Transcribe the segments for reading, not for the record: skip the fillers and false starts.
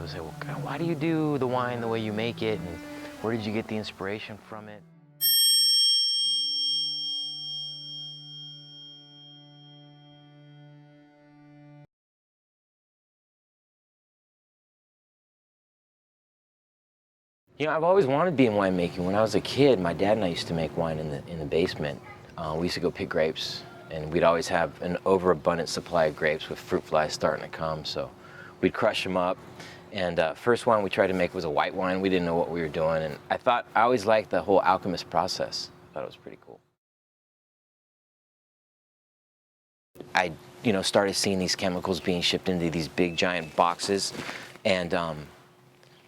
people say, well, God, why do you do the wine the way you make it? And where did you get the inspiration from it? You know, I've always wanted to be in winemaking. When I was a kid, my dad and I used to make wine in the basement. We used to go pick grapes, and we'd always have an overabundant supply of grapes with fruit flies starting to come. So we'd crush them up. And first wine we tried to make was a white wine. We didn't know what we were doing, and I always liked the whole alchemist process. I thought it was pretty cool. I, started seeing these chemicals being shipped into these big giant boxes, and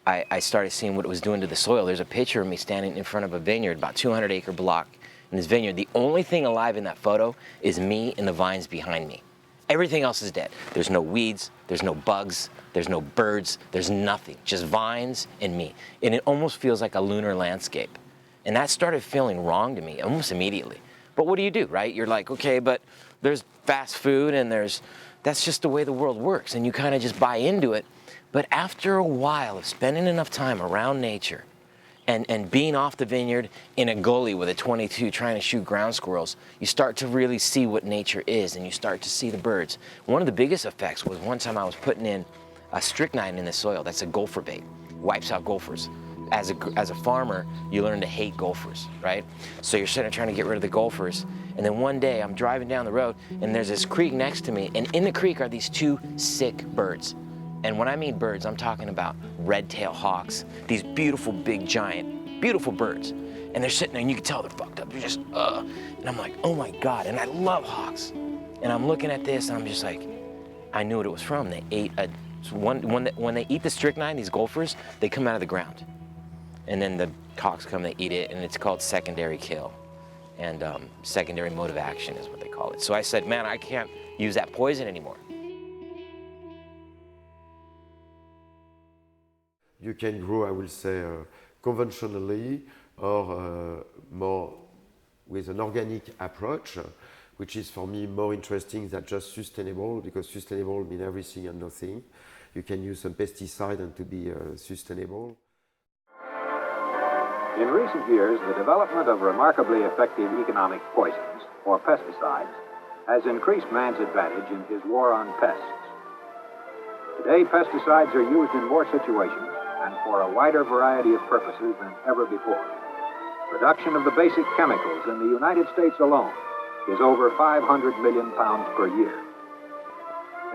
I started seeing what it was doing to the soil. There's a picture of me standing in front of a vineyard, about 200-acre block in this vineyard. The only thing alive in that photo is me and the vines behind me. Everything else is dead. There's no weeds, there's no bugs, there's no birds, there's nothing, just vines and me. And it almost feels like a lunar landscape. And that started feeling wrong to me almost immediately. But what do you do, right? You're like, okay, but there's fast food and that's just the way the world works. And you kind of just buy into it. But after a while of spending enough time around nature and being off the vineyard in a gully with a .22 trying to shoot ground squirrels, you start to really see what nature is, and you start to see the birds. One of the biggest effects was one time I was putting in a strychnine in the soil. That's a gopher bait, wipes out gophers. As a farmer, you learn to hate gophers, right? So you're sitting there trying to get rid of the gophers, and then one day I'm driving down the road, and there's this creek next to me, and in the creek are these two sick birds. And when I mean birds, I'm talking about red-tailed hawks, these beautiful, big, giant, beautiful birds. And they're sitting there, and you can tell they're fucked up. They're just, And I'm like, oh my God, and I love hawks. And I'm looking at this, and I'm just like, I knew what it was from. They ate, when they eat the strychnine, these gophers, they come out of the ground. And then the hawks come, they eat it, and it's called secondary kill. And secondary mode of action is what they call it. So I said, man, I can't use that poison anymore. You can grow, I will say, conventionally or more with an organic approach, which is for me more interesting than just sustainable, because sustainable means everything and nothing. You can use some pesticide and to be sustainable. In recent years, the development of remarkably effective economic poisons, or pesticides, has increased man's advantage in his war on pests. Today, pesticides are used in more situations and for a wider variety of purposes than ever before. Production of the basic chemicals in the United States alone is over 500 million pounds per year.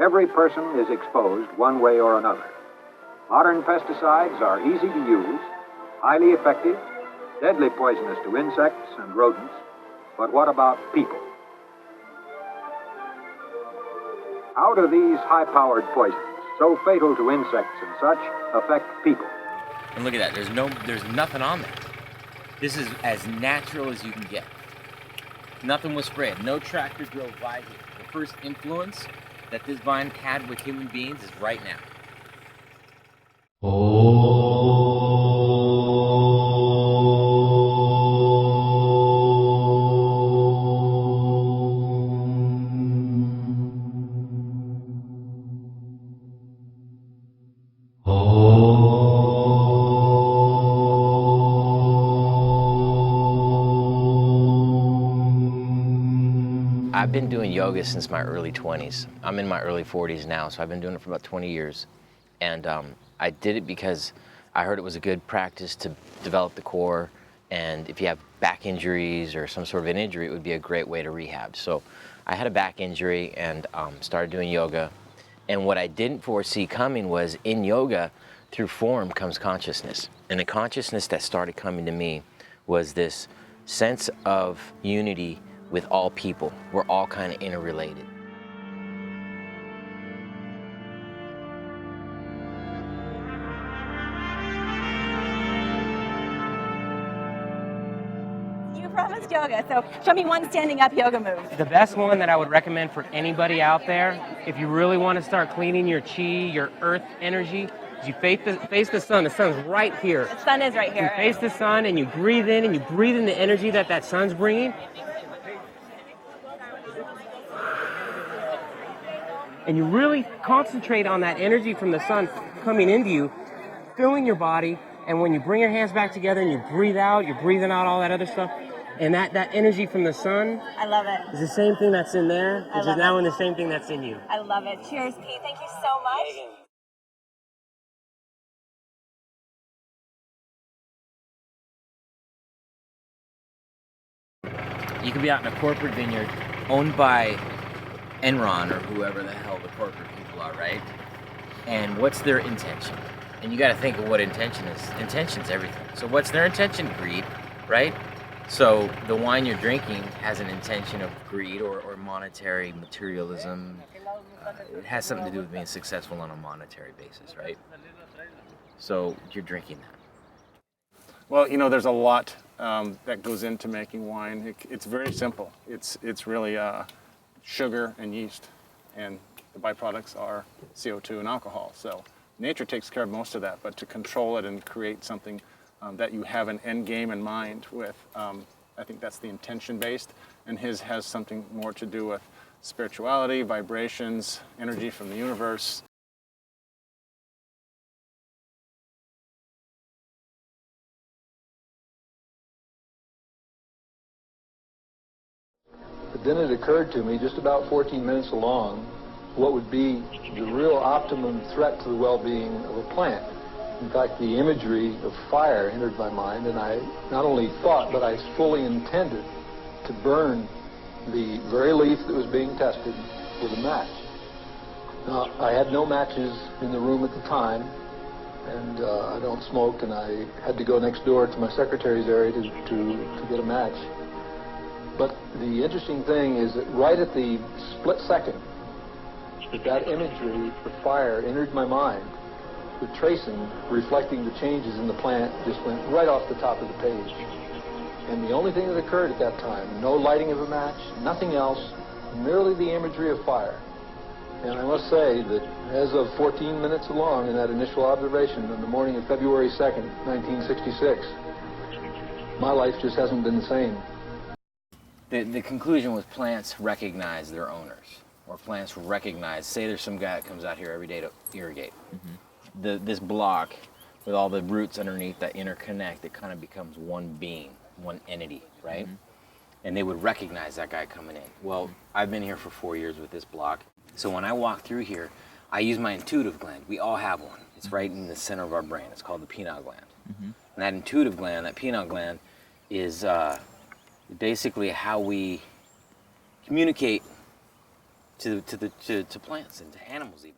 Every person is exposed one way or another. Modern pesticides are easy to use, highly effective, deadly poisonous to insects and rodents, but what about people? How do these high-powered poisons, so fatal to insects and such, affect people? And look at that, there's nothing on there. This is as natural as you can get. Nothing was sprayed, no tractor drove by here. The first influence that this vine had with human beings is right now. I've been doing yoga since my early 20s. I'm in my early 40s now, so I've been doing it for about 20 years. And I did it because I heard it was a good practice to develop the core, and if you have back injuries or some sort of an injury, it would be a great way to rehab. So I had a back injury and started doing yoga. And what I didn't foresee coming was, in yoga, through form comes consciousness. And the consciousness that started coming to me was this sense of unity with all people. We're all kind of interrelated. You promised yoga, so show me one standing up yoga move. The best one that I would recommend for anybody out there, if you really want to start cleaning your chi, your earth energy, is you face the sun. The sun's right here. The sun is right here. You face the sun and you breathe in, and you breathe in the energy that sun's bringing. and you really concentrate on that energy from the sun coming into you, filling your body, and when you bring your hands back together and you breathe out, you're breathing out all that other stuff, and that energy from the sun I love it. is the same thing that's in there, which is now in the same thing that's in you. I love it. Cheers, Pete. Thank you so much. You could be out in a corporate vineyard owned by Enron or whoever the hell the corporate people are, right? And what's their intention? And you got to think of what intention is. Intention's everything. So what's their intention? Greed, right? So the wine you're drinking has an intention of greed or monetary materialism. It has something to do with being successful on a monetary basis, right? So you're drinking that. Well, you know, there's a lot that goes into making wine. It's very simple. It's really sugar and yeast, and the byproducts are CO2 and alcohol. So nature takes care of most of that, but to control it and create something that you have an end game in mind with, I think that's the intention based, and his has something more to do with spirituality, vibrations, energy from the universe. But then it occurred to me, just about 14 minutes along, what would be the real optimum threat to the well-being of a plant. In fact, the imagery of fire entered my mind, and I not only thought, but I fully intended to burn the very leaf that was being tested with a match. Now, I had no matches in the room at the time, and I don't smoke, and I had to go next door to my secretary's area to get a match. But the interesting thing is that right at the split second that imagery of fire entered my mind, the tracing reflecting the changes in the plant just went right off the top of the page. And the only thing that occurred at that time, no lighting of a match, nothing else, merely the imagery of fire. And I must say that as of 14 minutes along in that initial observation on the morning of February 2nd, 1966, my life just hasn't been the same. The conclusion was plants recognize their owners, or plants recognize, say there's some guy that comes out here every day to irrigate. This block with all the roots underneath that interconnect, it kind of becomes one being, one entity, right? And they would recognize that guy coming in. Well, I've been here for 4 years with this block. So when I walk through here, I use my intuitive gland. We all have one. It's right in the center of our brain. It's called the pineal gland. And that intuitive gland, that pineal gland, is basically how we communicate to plants and to animals even.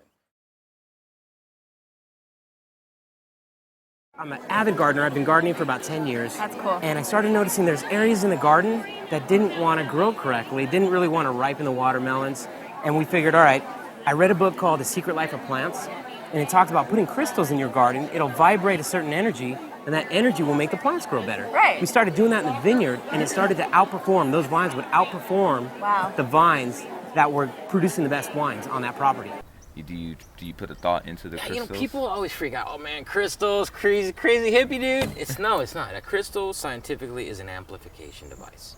I'm an avid gardener. I've been gardening for about 10 years. That's cool. And I started noticing there's areas in the garden that didn't want to grow correctly, didn't really want to ripen the watermelons. And we figured, all right, I read a book called The Secret Life of Plants, and it talked about putting crystals in your garden. It'll vibrate a certain energy, and that energy will make the plants grow better. Right. We started doing that in the vineyard, and it started to outperform. Those vines would outperform Wow. the vines that were producing the best wines on that property. Do you put a thought into the Yeah, crystals? you know, people always freak out. Oh man, crystals, crazy hippie dude. It's not. A crystal scientifically is an amplification device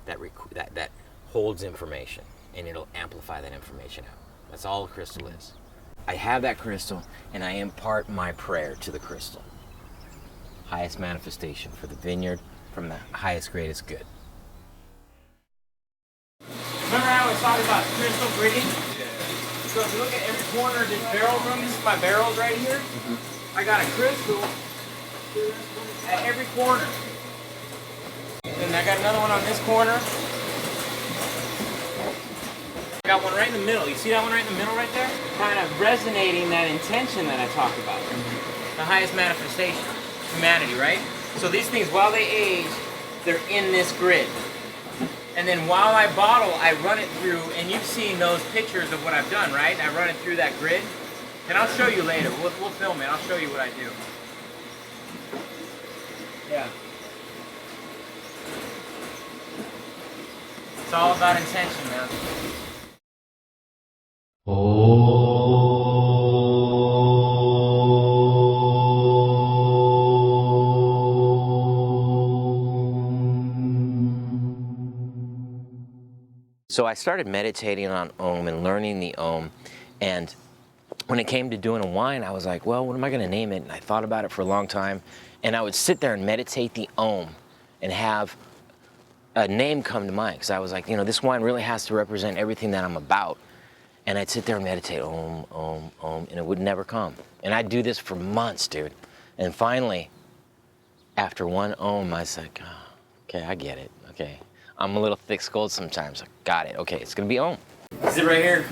that holds information, and it'll amplify that information out. That's all a crystal is. I have that crystal, and I impart my prayer to the crystal. Highest manifestation for the vineyard, from the highest, greatest good. Remember how I was talking about crystal gritting? So if you look at every corner of this barrel room, this is my barrels right here. I got a crystal at every corner. And I got another one on this corner. I got one right in the middle. You see that one right in the middle right there? Kind of resonating that intention that I talked about. The highest manifestation, humanity, right? So these things, while they age, they're in this grid. And then while I bottle, I run it through, and you've seen those pictures of what I've done, right? I run it through that grid. And I'll show you later. We'll film it. I'll show you what I do. Yeah. It's all about intention, man. So I started meditating on Om and learning the Om, And when it came to doing a wine, I was like, well, what am I going to name it? And I thought about it for a long time. And I would sit there and meditate the AUM and have a name come to mind. Because I was like, you know, this wine really has to represent everything that I'm about. And I'd sit there and meditate, AUM, AUM, AUM, and it would never come. And I'd do this for months, dude. And finally, after one AUM, I said, oh, okay, I get it. Okay. I'm a little thick-skulled sometimes. I got it. Okay, it's going to be AUM. Is it right here?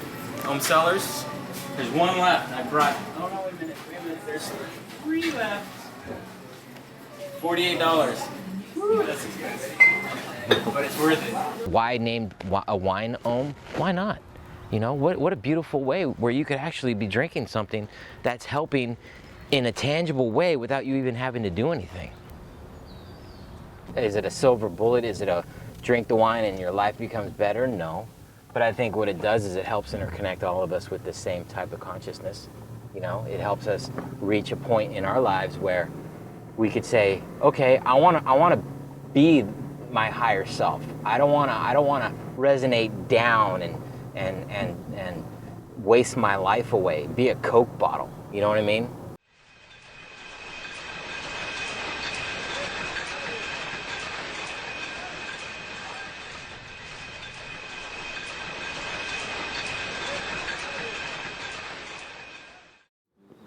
AUM Cellars. There's one left. I brought. Oh no! Wait a minute. There's 3 left. $48. Woo, that's expensive. But it's worth it. Why named a wine AUM? Why not? You know, what a beautiful way where you could actually be drinking something that's helping in a tangible way without you even having to do anything. Is it a silver bullet? Is it a drink the wine and your life becomes better? No. But I think what it does is it helps interconnect all of us with the same type of consciousness. You know, it helps us reach a point in our lives where we could say, okay, I want to be my higher self. I don't want to resonate down and waste my life away. Be a Coke bottle. You know what I mean?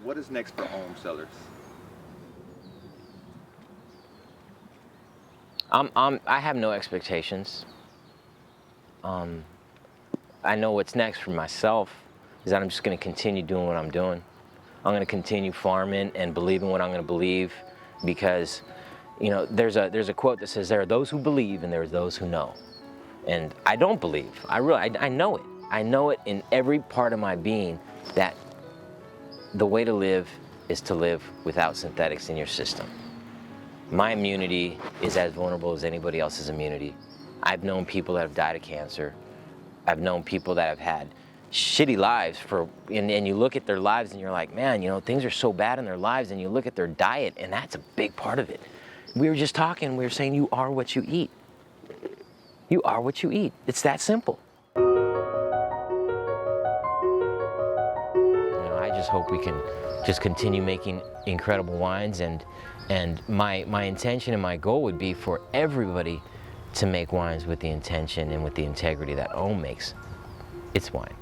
What is next for AUM Cellars? I have no expectations. I know what's next for myself is that I'm just going to continue doing what I'm doing. I'm going to continue farming and believing what I'm going to believe, because, you know, there's a quote that says there are those who believe and there are those who know. And I don't believe. I know it. I know it in every part of my being that the way to live is to live without synthetics in your system. My immunity is as vulnerable as anybody else's immunity. I've known people that have died of cancer. I've known people that have had shitty lives and you look at their lives and you're like, man, you know, things are so bad in their lives, and you look at their diet and that's a big part of it. We were just talking, we were saying you are what you eat. You are what you eat. It's that simple. You know, I just hope we can just continue making incredible wines, and my intention and my goal would be for everybody to make wines with the intention and with the integrity that AUM makes its wine.